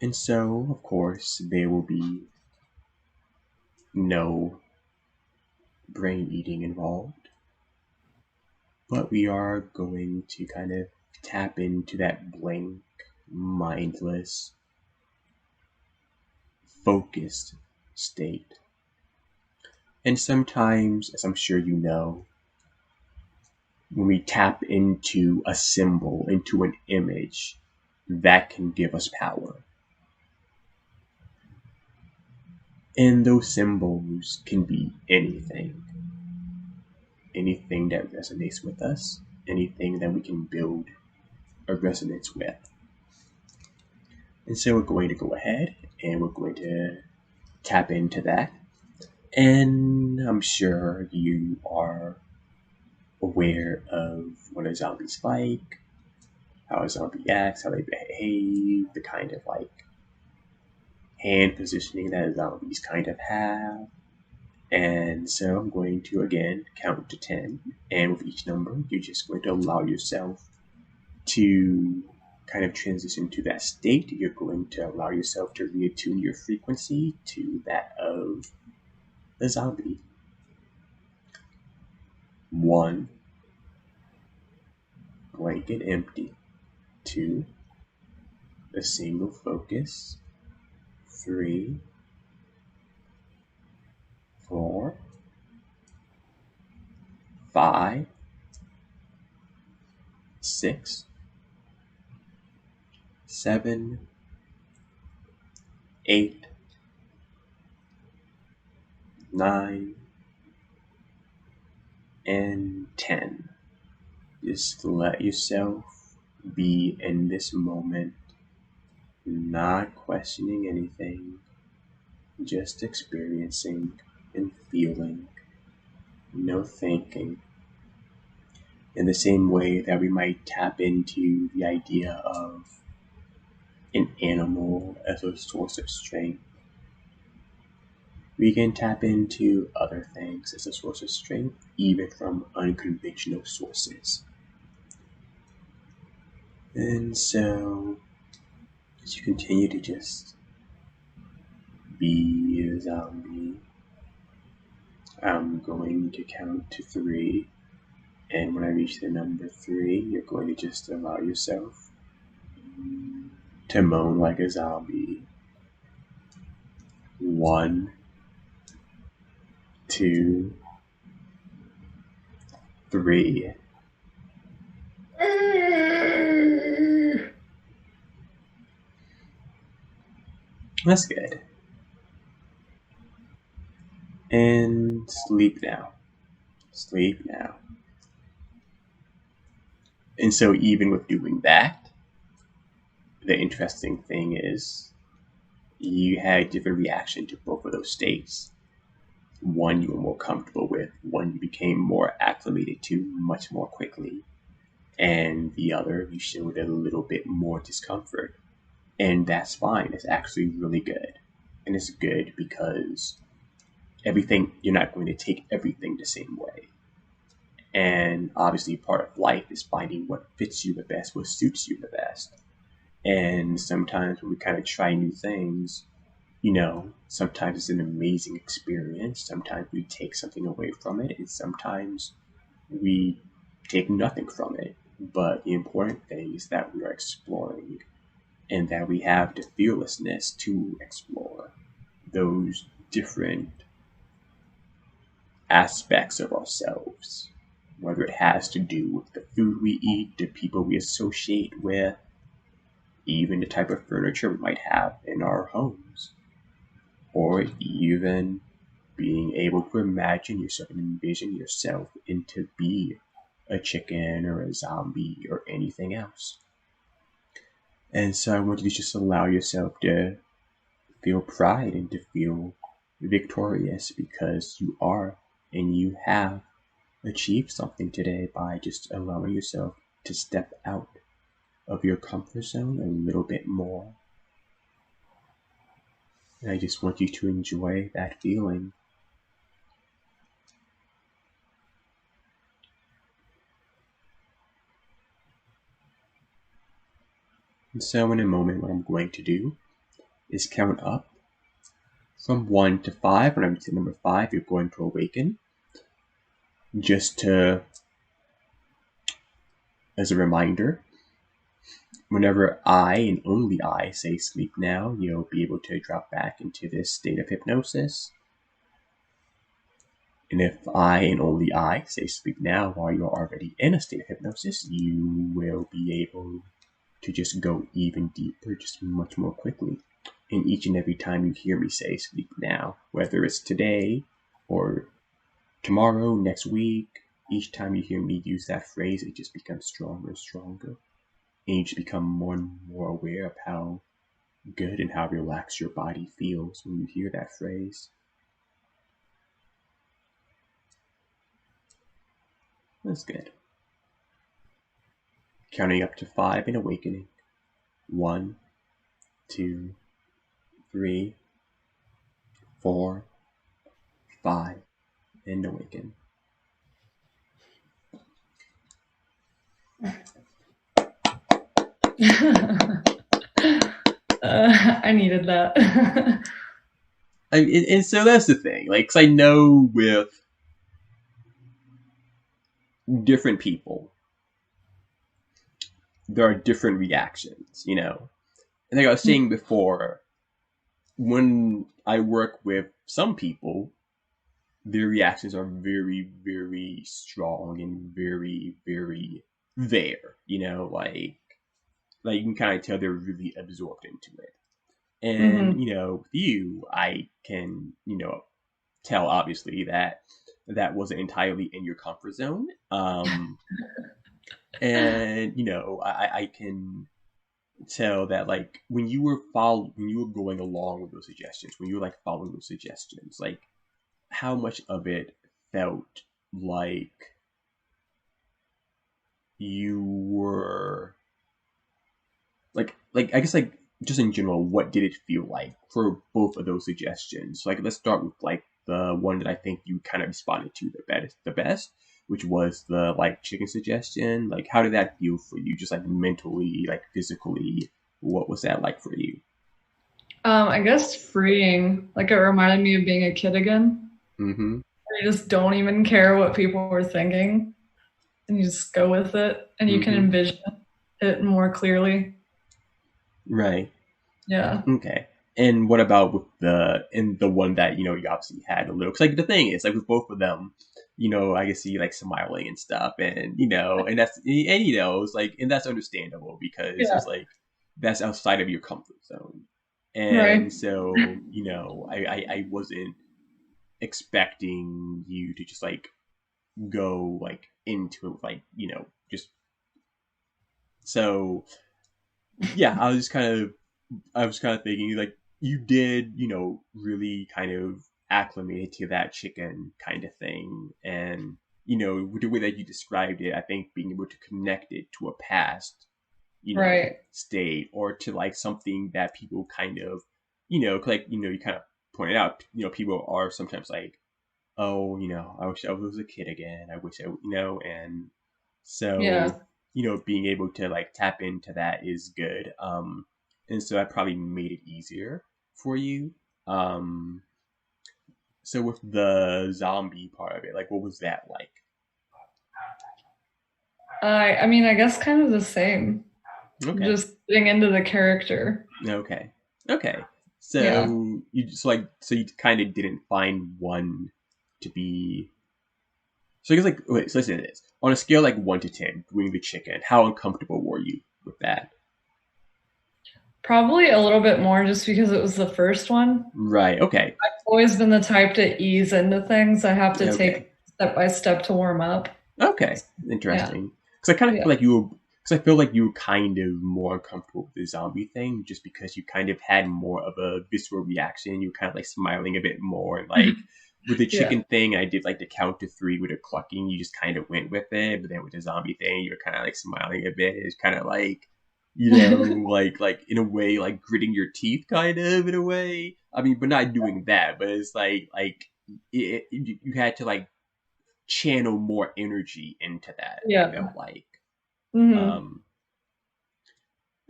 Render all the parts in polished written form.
And so, of course, there will be no brain eating involved, but we are going to kind of tap into that blank, mindless, focused state. And sometimes, as I'm sure you know, when we tap into a symbol, into an image, that can give us power. And those symbols can be anything. Anything that resonates with us, anything that we can build a resonance with. And so we're going to go ahead and we're going to tap into that. And I'm sure you are aware of what a zombie's like, how a zombie acts, how they behave, the kind of like hand positioning that zombies kind of have. And so I'm going to again count to 10. And with each number, you're just going to allow yourself to kind of transition to that state. You're going to allow yourself to reattune your frequency to that of the zombie. 1, blank and empty. 2, a single focus. 3, 4, 5, 6, 7, 8, 9, and 10. Just let yourself be in this moment, not questioning anything, just experiencing and feeling, no thinking. In the same way that we might tap into the idea of an animal as a source of strength, we can tap into other things as a source of strength, even from unconventional sources. And so, as you continue to just be a zombie, I'm going to count to 3. And when I reach the number 3, you're going to just allow yourself to moan like a zombie. 1, 2, 3. That's good. And sleep now. Sleep now. And so even with doing that, the interesting thing is you had a different reaction to both of those states. One you were more comfortable with, one you became more acclimated to much more quickly, and the other you showed a little bit more discomfort. And that's fine. It's actually really good. And it's good because you're not going to take everything the same way. And obviously, part of life is finding what fits you the best, what suits you the best. And sometimes when we kind of try new things, sometimes it's an amazing experience. Sometimes we take something away from it, and sometimes we take nothing from it. But the important thing is that we are exploring and that we have the fearlessness to explore those different aspects of ourselves, whether it has to do with the food we eat, the people we associate with, even the type of furniture we might have in our homes, or even being able to imagine yourself and envision yourself into be a chicken or a zombie or anything else. And so I want you to just allow yourself to feel pride and to feel victorious because you are and you have achieved something today by just allowing yourself to step out of your comfort zone a little bit more. And I just want you to enjoy that feeling. And so in a moment, what I'm going to do is count up from 1 to 5. When I'm to number 5, you're going to awaken. Just to, as a reminder, whenever I and only I say sleep now, you'll be able to drop back into this state of hypnosis. And if I and only I say sleep now while you're already in a state of hypnosis, you will be able to just go even deeper, just much more quickly. And each and every time you hear me say sleep now, whether it's today or tomorrow, next week, each time you hear me use that phrase, it just becomes stronger and stronger. And you just become more and more aware of how good and how relaxed your body feels when you hear that phrase. That's good. Counting up to 5 and awakening. 1, 2, 3, 4, 5, and awaken. I needed that. And so that's the thing. Like, 'cause I know with different people, there are different reactions, you know. And like I was saying before, when I work with some people, their reactions are very, very strong and very, very there, you know, like you can kind of tell they're really absorbed into it. And, you know, with you, I can, you know, tell obviously that that wasn't entirely in your comfort zone. And, you know, I can tell that like when you were going along with those suggestions, when you were like following those suggestions, like how much of it felt like you were like I guess like just in general, what did it feel like for both of those suggestions? Like let's start with like the one that I think you kind of responded to the best, which was the like chicken suggestion. Like how did that feel for you? Just like mentally, like physically, what was that like for you? I guess freeing. Like it reminded me of being a kid again. Mm-hmm. You just don't even care what people were thinking, and you just go with it, and you can Mm-hmm. envision it more clearly. Right. Yeah. Okay. And what about with the one that, you know, you obviously had a little, cause like the thing is like with both of them, you know, I can see like smiling and stuff and, you know, and you know, it's like, and that's understandable because Yeah. it's like, that's outside of your comfort zone. Right. And so, you know, I wasn't expecting you to just like go like into it with like, you know, just, so yeah, I was kind of thinking like you did, you know, really kind of acclimated to that chicken kind of thing. And, you know, with the way that you described it, I think being able to connect it to a past, you know, Right. state or to like something that people kind of, you know, like, you know, you kind of pointed out, you know, people are sometimes like, oh, you know, I wish I was a kid again. I wish I, you know, and Yeah. so, you know, being able to like tap into that is good. And so that probably made it easier for you. Um, so with the zombie part of it, like, what was that like? I mean, I guess kind of the same. Okay, Just getting into the character. okay, okay. Yeah. So you just like, so you kind of didn't find one to be. So I guess like, wait, so listen to this. On a scale like 1 to 10, doing the chicken, how uncomfortable were you with that? Probably a little bit more just because it was the first one. Right. Okay. I've always been the type to ease into things. I have to Okay. take step by step to warm up. Okay. Yeah. Interesting. Because I kind of Yeah. feel like you were. Because I feel like you were kind of more uncomfortable with the zombie thing, just because you kind of had more of a visceral reaction. You were kind of like smiling a bit more, and like with the Yeah. chicken thing, I did like the count to three with the clucking. You just kind of went with it, but then with the zombie thing, you were kind of like smiling a bit. It's kind of like, you know, like in a way, like gritting your teeth, kind of in a way. I mean, but not doing that. But it's like you had to like channel more energy into that. It Yeah. felt like. Hmm. Um,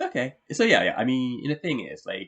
okay, so yeah, I mean, and the thing is, like,